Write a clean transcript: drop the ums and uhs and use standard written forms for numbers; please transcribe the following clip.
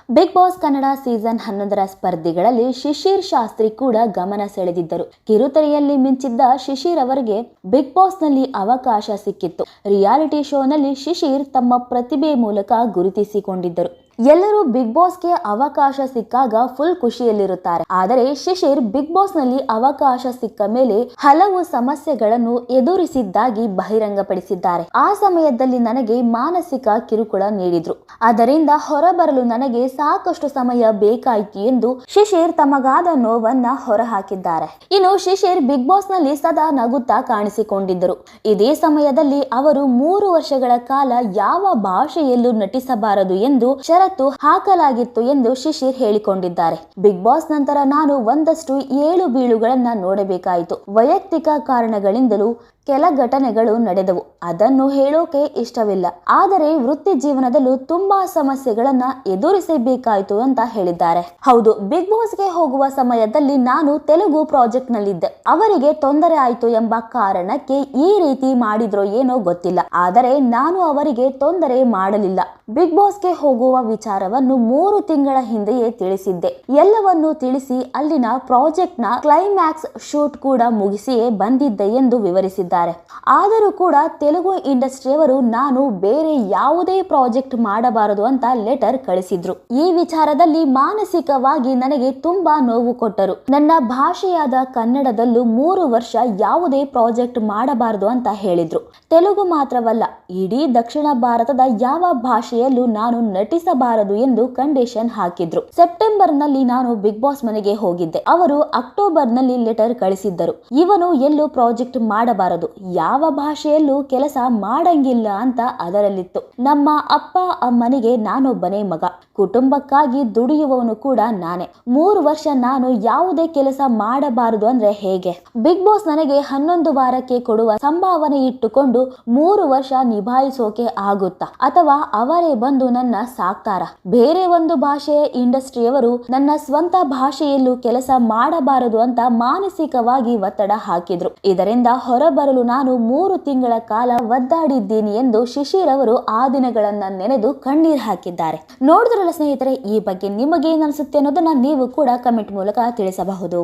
Big Boss Kannada season 11ರ ಸ್ಪರ್ಧಿಗಳಲ್ಲಿ ಶಿಶಿರ್ ಶಾಸ್ತ್ರಿ ಕೂಡ ಗಮನ ಸೆಳೆದಿದ್ದರು. ಕಿರುತೆರೆಯಲ್ಲಿ ಮಿಂಚಿದ್ದ ಶಿಶಿರ್ ಅವರಿಗೆ ಬಿಗ್ ಬಾಸ್ ನಲ್ಲಿ ಅವಕಾಶ ಸಿಕ್ಕಿತ್ತು. ರಿಯಾಲಿಟಿ ಶೋನಲ್ಲಿ ಶಿಶಿರ್ ತಮ್ಮ ಪ್ರತಿಭೆ ಮೂಲಕ ಗುರುತಿಸಿಕೊಂಡಿದ್ದರು. ಎಲ್ಲರೂ ಬಿಗ್ ಬಾಸ್ಗೆ ಅವಕಾಶ ಸಿಕ್ಕಾಗ ಫುಲ್ ಖುಷಿಯಲ್ಲಿರುತ್ತಾರೆ. ಆದರೆ ಶಿಶಿರ್ ಬಿಗ್ ಬಾಸ್ ನಲ್ಲಿ ಅವಕಾಶ ಸಿಕ್ಕ ಮೇಲೆ ಹಲವು ಸಮಸ್ಯೆಗಳನ್ನು ಎದುರಿಸಿದ್ದಾಗಿ ಬಹಿರಂಗಪಡಿಸಿದ್ದಾರೆ. ಆ ಸಮಯದಲ್ಲಿ ನನಗೆ ಮಾನಸಿಕ ಕಿರುಕುಳ ನೀಡಿದ್ರು. ಅದರಿಂದ ಹೊರಬರಲು ನನಗೆ ಸಾಕಷ್ಟು ಸಮಯ ಬೇಕಾಯಿತು ಎಂದು ಶಿಶಿರ್ ತಮಗಾದ ನೋವನ್ನ ಹೊರಹಾಕಿದ್ದಾರೆ. ಇನ್ನು ಶಿಶಿರ್ ಬಿಗ್ ಬಾಸ್ ನಲ್ಲಿ ಸದಾ ನಗುತ್ತಾ ಕಾಣಿಸಿಕೊಂಡಿದ್ದರು. ಇದೇ ಸಮಯದಲ್ಲಿ ಅವರು 3 ವರ್ಷಗಳ ಕಾಲ ಯಾವ ಭಾಷೆಯಲ್ಲೂ ನಟಿಸಬಾರದು ಎಂದು ಹಾಕಲಾಗಿತ್ತು ಎಂದು ಶಿಶಿರ್ ಹೇಳಿಕೊಂಡಿದ್ದಾರೆ. ಬಿಗ್ ಬಾಸ್ ನಂತರ ನಾನು ಒಂದಷ್ಟು ಏಳು ಬೀಳುಗಳನ್ನ ನೋಡಬೇಕಾಯಿತು. ವೈಯಕ್ತಿಕ ಕಾರಣಗಳಿಂದಲೂ ಕೆಲ ಘಟನೆಗಳು ನಡೆದವು. ಅದನ್ನು ಹೇಳೋಕೆ ಇಷ್ಟವಿಲ್ಲ. ಆದರೆ ವೃತ್ತಿ ಜೀವನದಲ್ಲೂ ತುಂಬಾ ಸಮಸ್ಯೆಗಳನ್ನ ಎದುರಿಸಬೇಕಾಯಿತು ಅಂತ ಹೇಳಿದ್ದಾರೆ. ಹೌದು, ಬಿಗ್ ಬಾಸ್ಗೆ ಹೋಗುವ ಸಮಯದಲ್ಲಿ ನಾನು ತೆಲುಗು ಪ್ರಾಜೆಕ್ಟ್ ನಲ್ಲಿದ್ದೆ. ಅವರಿಗೆ ತೊಂದರೆ ಆಯ್ತು ಎಂಬ ಕಾರಣಕ್ಕೆ ಈ ರೀತಿ ಮಾಡಿದ್ರೋ ಏನೋ ಗೊತ್ತಿಲ್ಲ. ಆದರೆ ನಾನು ಅವರಿಗೆ ತೊಂದರೆ ಮಾಡಲಿಲ್ಲ. ಬಿಗ್ ಬಾಸ್ಗೆ ಹೋಗುವ ವಿಚಾರವನ್ನು 3 ತಿಂಗಳ ಹಿಂದೆಯೇ ತಿಳಿಸಿದ್ದೆ. ಎಲ್ಲವನ್ನೂ ತಿಳಿಸಿ ಅಲ್ಲಿನ ಪ್ರಾಜೆಕ್ಟ್ ನ ಕ್ಲೈಮ್ಯಾಕ್ಸ್ ಶೂಟ್ ಕೂಡ ಮುಗಿಸಿಯೇ ಬಂದಿದ್ದೆ ಎಂದು ವಿವರಿಸಿದ್ದಾರೆ. ಆದರೂ ಕೂಡ ತೆಲುಗು ಇಂಡಸ್ಟ್ರಿಯವರು ನಾನು ಬೇರೆ ಯಾವುದೇ ಪ್ರಾಜೆಕ್ಟ್ ಮಾಡಬಾರದು ಅಂತ ಲೆಟರ್ ಕಳಿಸಿದ್ರು. ಈ ವಿಚಾರದಲ್ಲಿ ಮಾನಸಿಕವಾಗಿ ನನಗೆ ತುಂಬಾ ನೋವು ಕೊಟ್ಟರು. ನನ್ನ ಭಾಷೆಯಾದ ಕನ್ನಡದಲ್ಲೂ 3 ವರ್ಷ ಯಾವುದೇ ಪ್ರಾಜೆಕ್ಟ್ ಮಾಡಬಾರದು ಅಂತ ಹೇಳಿದ್ರು. ತೆಲುಗು ಮಾತ್ರವಲ್ಲ, ಇಡೀ ದಕ್ಷಿಣ ಭಾರತದ ಯಾವ ಭಾಷೆಯಲ್ಲೂ ನಾನು ನಟಿಸಬಾರದು ಎಂದು ಕಂಡೀಷನ್ ಹಾಕಿದ್ರು. ಸೆಪ್ಟೆಂಬರ್ ನಲ್ಲಿ ನಾನು ಬಿಗ್ ಬಾಸ್ ಮನೆಗೆ ಹೋಗಿದ್ದೆ. ಅವರು ಅಕ್ಟೋಬರ್ ನಲ್ಲಿ ಲೆಟರ್ ಕಳಿಸಿದ್ದರು. ಇವನು ಎಲ್ಲೂ ಪ್ರಾಜೆಕ್ಟ್ ಮಾಡಬಾರದು, ಯಾವ ಭಾಷೆಯಲ್ಲೂ ಕೆಲಸ ಮಾಡಂಗಿಲ್ಲ ಅಂತ ಅದರಲ್ಲಿತ್ತು. ನಮ್ಮ ಅಪ್ಪ ಅಮ್ಮನಿಗೆ ನಾನೊಬ್ಬನೇ ಮಗ. ಕುಟುಂಬಕ್ಕಾಗಿ ದುಡಿಯುವವನು ಕೂಡ ನಾನೇ. 3 ವರ್ಷ ನಾನು ಯಾವುದೇ ಕೆಲಸ ಮಾಡಬಾರದು ಅಂದ್ರೆ ಹೇಗೆ? ಬಿಗ್ ಬಾಸ್ ನನಗೆ 11 ವಾರಕ್ಕೆ ಕೊಡುವ ಸಂಭಾವನೆ ಇಟ್ಟುಕೊಂಡು 3 ವರ್ಷ ನಿಭಾಯಿಸೋಕೆ ಆಗುತ್ತಾ? ಅಥವಾ ಅವರೇ ಬಂದು ನನ್ನ ಸಾಕ್ತಾರ? ಬೇರೆ ಒಂದು ಭಾಷೆಯ ಇಂಡಸ್ಟ್ರಿಯವರು ನನ್ನ ಸ್ವಂತ ಭಾಷೆಯಲ್ಲೂ ಕೆಲಸ ಮಾಡಬಾರದು ಅಂತ ಮಾನಸಿಕವಾಗಿ ಒತ್ತಡ ಹಾಕಿದ್ರು. ಇದರಿಂದ ಹೊರಬರಲು ನಾನು 3 ತಿಂಗಳ ಕಾಲ ಒದ್ದಾಡಿದ್ದೀನಿ ಎಂದು ಶಿಶಿರ್ ಅವರು ಆ ದಿನಗಳನ್ನ ನೆನೆದು ಕಣ್ಣೀರು ಹಾಕಿದ್ದಾರೆ. ನೋಡಿದ್ರಲ್ಲ ಸ್ನೇಹಿತರೆ, ಈ ಬಗ್ಗೆ ನಿಮಗೇನು ಅನಿಸುತ್ತೆ ಅನ್ನೋದನ್ನ ನೀವು ಕೂಡ ಕಮೆಂಟ್ ಮೂಲಕ ತಿಳಿಸಬಹುದು.